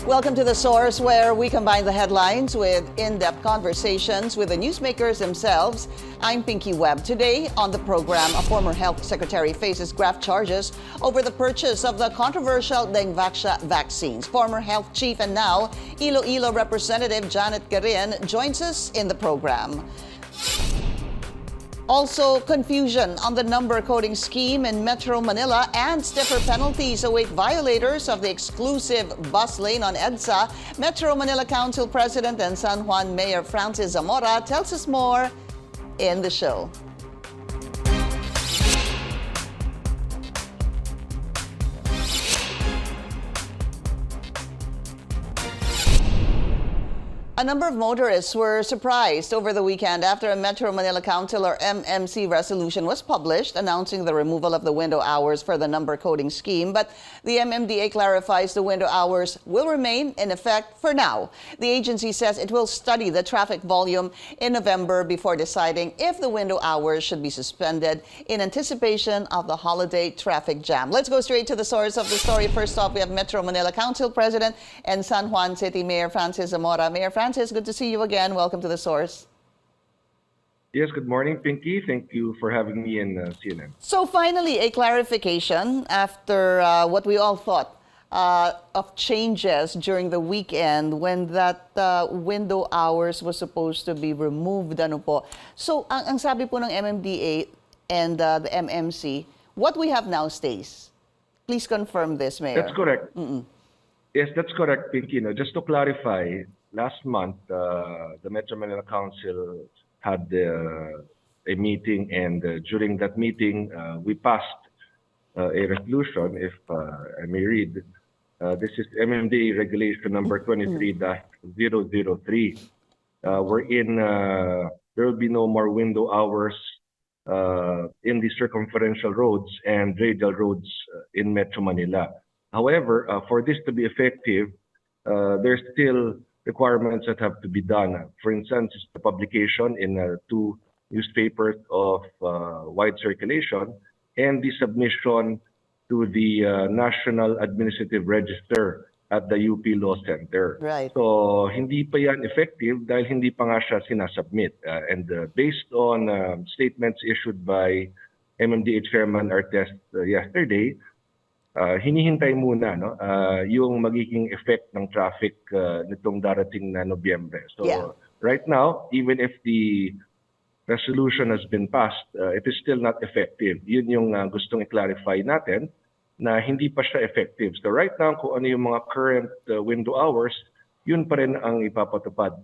Welcome to The Source, where we combine the headlines with in-depth conversations with the newsmakers themselves. I'm Pinky Webb. Today on the program, a former health secretary faces graft charges over the purchase of the controversial dengue vaccines. Former health chief and now Iloilo Representative Janet Garin joins us in the program. Also, confusion on the number coding scheme in Metro Manila and stiffer penalties await violators of the exclusive bus lane on EDSA. Metro Manila Council President and San Juan Mayor Francis Zamora tells us more in the show. A number of motorists were surprised over the weekend after a Metro Manila Council or MMC resolution was published announcing the removal of the window hours for the number coding scheme. But the MMDA clarifies the window hours will remain in effect for now. The agency says it will study the traffic volume in November before deciding if the window hours should be suspended in anticipation of the holiday traffic jam. Let's go straight to the source of the story. First off, we have Metro Manila Council President and San Juan City Mayor Francis Zamora. Mayor Francis, good to see you again. Welcome to The Source. Yes, good morning, Pinky. Thank you for having me in CNN. So finally, a clarification after what we all thought of changes during the weekend when that window hours was supposed to be removed. Ano po? So ang sabi po ng MMDA and the MMC, what we have now stays. Please confirm this, Mayor. That's correct. Yes, that's correct, Pinky. No, just to clarify, last month, the Metro Manila Council had a meeting, and during that meeting, we passed a resolution, if I may read. This is MMDA Regulation number 23-003, wherein there will be no more window hours in the circumferential roads and radial roads in Metro Manila. However, for this to be effective, there's still requirements that have to be done. For instance, the publication in two newspapers of wide circulation and the submission to the National Administrative Register at the UP Law Center. Right. So, hindi pa yan effective dahil hindi pa nga siya sinasubmit. And based on statements issued by MMDA Chairman Artes yesterday, hinihintay muna yung magiging effect ng traffic nitong darating na Nobyembre. So right now, even if the resolution has been passed, it is still not effective. Yun yung gustong i-clarify natin na hindi pa siya effective. So right now, kung ano yung mga current window hours, yun pa rin ang ipapatupad.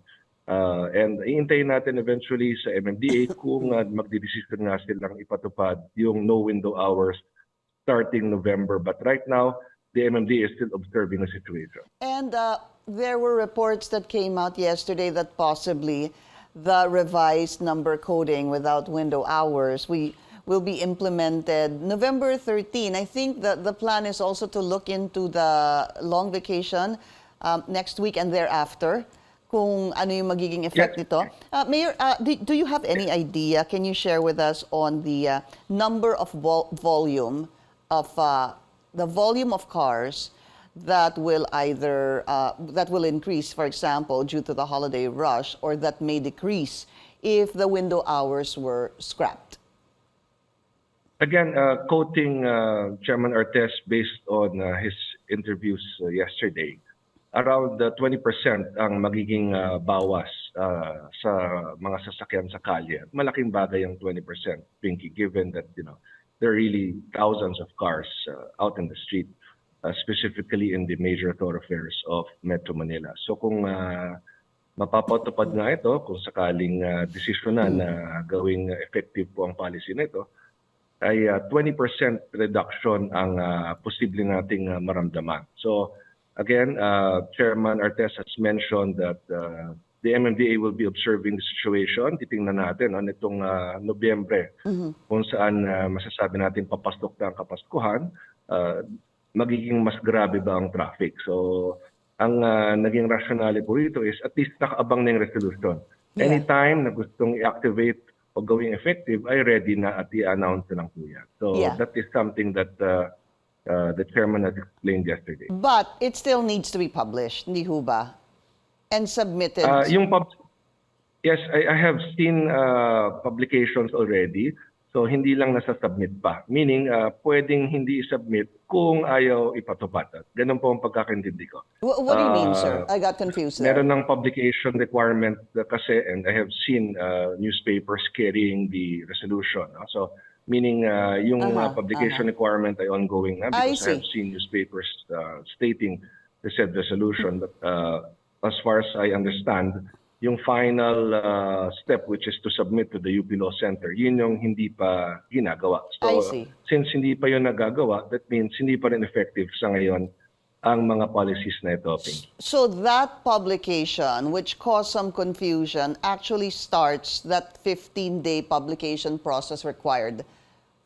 And iintayin natin eventually sa MMDA kung magdidesisyon nga silang ipatupad yung no window hours starting November. But right now, the MMDA is still observing the situation. And there were reports that came out yesterday that possibly the revised number coding without window hours will be implemented November 13. I think that the plan is also to look into the long vacation next week and thereafter, kung ano yung magiging effect nito. Mayor, do you have any idea? Can you share with us on the number of volume of the volume of cars that will either that will increase, for example, due to the holiday rush, or that may decrease if the window hours were scrapped? Again, quoting Chairman Artes based on his interviews yesterday, around 20% ang magiging bawas sa mga sasakyan sa kalye. Malaking bagay ang 20%, Pinky, given that there are really thousands of cars out in the street, specifically in the major thoroughfares of Metro Manila. So kung mapapatupad nga ito, kung sakaling desisyonan na gawing effective po ang policy na ito, ay 20% reduction ang posible nating maramdaman. So again, Chairman Artes has mentioned that the MMDA will be observing the situation. Titingnan natin nitong Nobyembre, kung saan masasabi natin papasok na ang Kapaskuhan, magiging mas grabe ba ang traffic. So ang naging rationale po rito is at least nakaabang na yung resolution. Anytime na gustong i-activate o gawing effective, ay ready na at i-announce na lang po yan. So that is something that the chairman has explained yesterday. But it still needs to be published, hindi ho ba? And submitted. Yes, I have seen publications already. So hindi lang nasa-submit pa. Meaning, pwedeng hindi i-submit kung ayaw ipatupad. Ganun po ang pagkakaintindi ko. What do you mean, sir? I got confused there. Meron ng publication requirement kasi, and I have seen newspapers carrying the resolution. So, meaning yung publication requirement ay ongoing na because I have seen newspapers stating the said resolution. But as far as I understand, yung final step, which is to submit to the UP Law Center, yun yung hindi pa ginagawa. So, since hindi pa yun nagagawa, that means hindi pa rin effective sa ngayon ang mga policies na ito. So that publication, which caused some confusion, actually starts that 15-day publication process required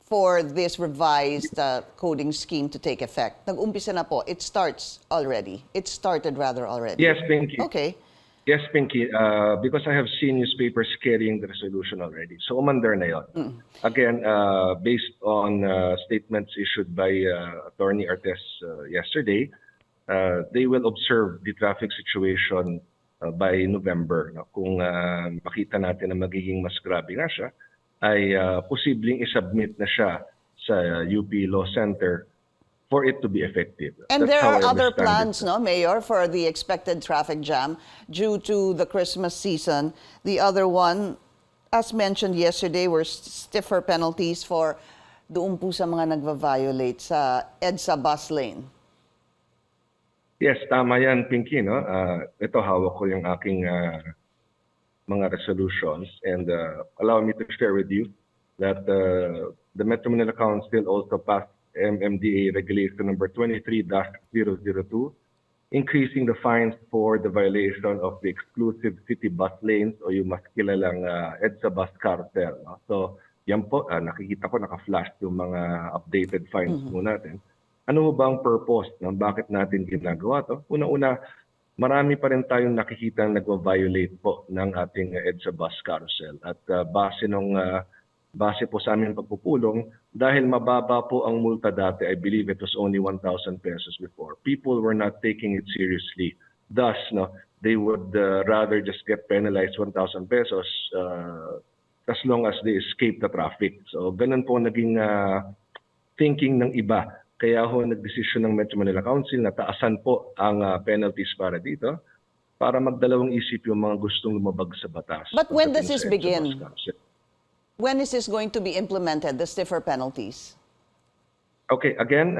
for this revised coding scheme to take effect. Nag-umpisa na po. It starts already. It started rather already. Yes, Pinky. Okay. Yes, Pinky, because I have seen newspapers carrying the resolution already. So, umandar na yun. Again, based on statements issued by Attorney Artes yesterday, they will observe the traffic situation by November. Kung makita natin na magiging mas grabe nga siya, ay posibleng isubmit na siya sa UP Law Center for it to be effective. And there are other plans, no, Mayor, for the expected traffic jam due to the Christmas season. The other one, as mentioned yesterday, were stiffer penalties for doon po sa mga nagva-violate sa EDSA bus lane. Yes, tama yan, Pinky. No? Ito, hawak ko yung aking mga resolutions. And allow me to share with you that the Metro Manila Council also passed MMDA Regulation number 23-002, increasing the fines for the violation of the exclusive city bus lanes o yung mas kilalang EDSA bus carousel. No? So, yan po, nakikita ko naka-flash yung mga updated fines po natin. Ano ba ang purpose ng bakit natin ginagawa to? Una-una, marami pa rin tayong nakikita na nagwa-violate po ng ating EDSA bus carousel. At base po sa aming pagpupulong, dahil mababa po ang multa dati, I believe it was only 1,000 pesos before. People were not taking it seriously. Thus, no, they would rather just get penalized 1,000 pesos as long as they escape the traffic. So, ganun po naging thinking ng iba. Kaya ho nagdesisyon ng Metro Manila Council na taasan po ang penalties para dito para magdalawang isip yung mga gustong lumabag sa batas. But when does this begin? When is this going to be implemented, the stiffer penalties? Okay, again,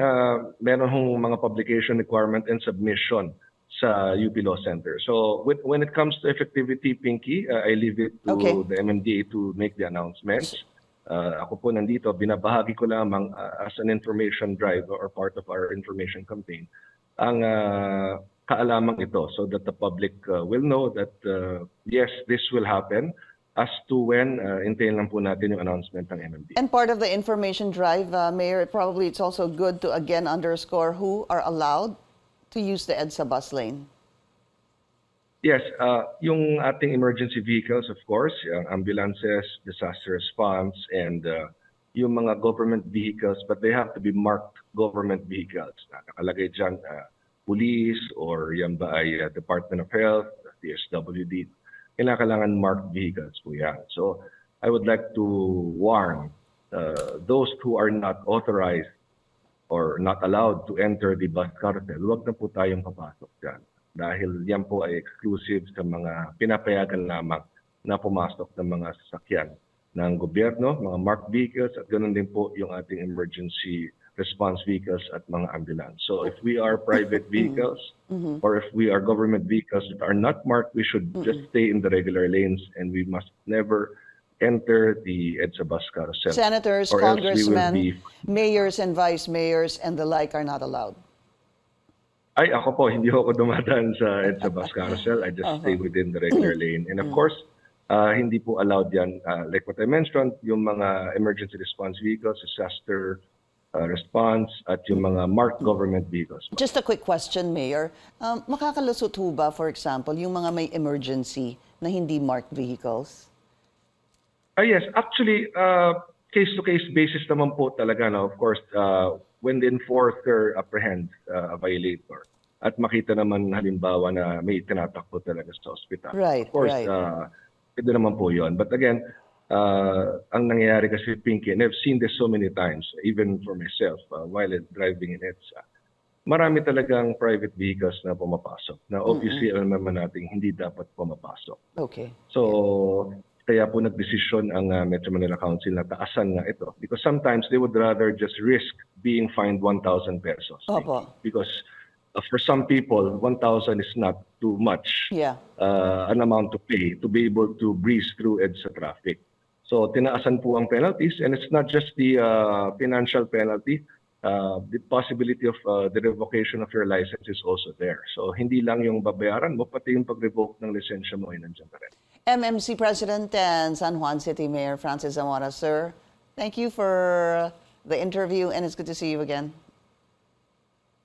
meron hong mga publication requirement and submission sa UP Law Center. So when it comes to effectivity, Pinky, I leave it to the MMDA to make the announcements. Ako po nandito, binabahagi ko lamang as an information drive or part of our information campaign ang kaalamang ito so that the public will know that yes, this will happen. As to when, hintayin lang po natin yung announcement ng MMDA. And part of the information drive, Mayor, probably it's also good to again underscore who are allowed to use the EDSA bus lane. Yes, yung ating emergency vehicles, of course, yung ambulances, disaster response, and yung mga government vehicles, but they have to be marked government vehicles. Nakalagay dyan, police, or yan ba ay Department of Health, DSWD. Kailangan marked vehicles po yan. So I would like to warn those who are not authorized or not allowed to enter the bus carousel, huwag na po tayong papasok dyan. Dahil yan po ay exclusive sa mga pinapayagan lamang na pumasok ng mga sasakyan ng gobyerno, mga marked vehicles, at ganoon din po yung ating emergency response vehicles at mga ambulance. So if we are private vehicles or if we are government vehicles that are not marked, we should just stay in the regular lanes and we must never enter the EDSA bus carousel. Senators, congressmen, mayors and vice mayors and the like are not allowed. Ay, ako po, hindi ako dumadaan sa EDSA bus carousel. I just stay within the regular lane. And of course, hindi po allowed yan. Like what I mentioned, yung mga emergency response vehicles, disaster response, at yung mga marked government vehicles. Just a quick question, Mayor. Makakalusot ho ba, for example, yung mga may emergency na hindi marked vehicles? Yes, actually, case-to-case basis naman po talaga. No? Of course, when the enforcer apprehends a violator at makita naman halimbawa na may tinatakbo talaga sa ospital. Right, Of course, right. pwede naman po yun. But again, ang nangyayari kasi, Pinky, and I've seen this so many times, even for myself, while driving in EDSA, marami talagang private vehicles na pumapasok na obviously alam naman natin hindi dapat pumapasok. Okay. So, kaya po nagdesisyon ang Metro Manila Council na taasan nga ito. Because sometimes they would rather just risk being fined 1,000 pesos. Opo. Because for some people, 1,000 is not too much an amount to pay to be able to breeze through EDSA traffic. So, tinaasan po ang penalties, and it's not just the financial penalty. The possibility of the revocation of your license is also there. So, hindi lang yung babayaran mo, pati yung pag-revoke ng lisensya mo ay nandiyan pa rin. MMC President and San Juan City Mayor Francis Zamora, sir, thank you for the interview, and it's good to see you again.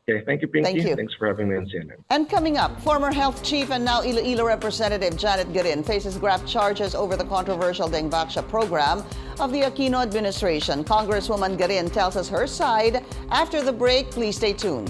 Okay, thank you, Pinky. Thank you. Thanks for having me on CNN. And coming up, former health chief and now Iloilo Representative Janet Garin faces graft charges over the controversial Dengvaksha program of the Aquino administration. Congresswoman Garin tells us her side after the break. Please stay tuned.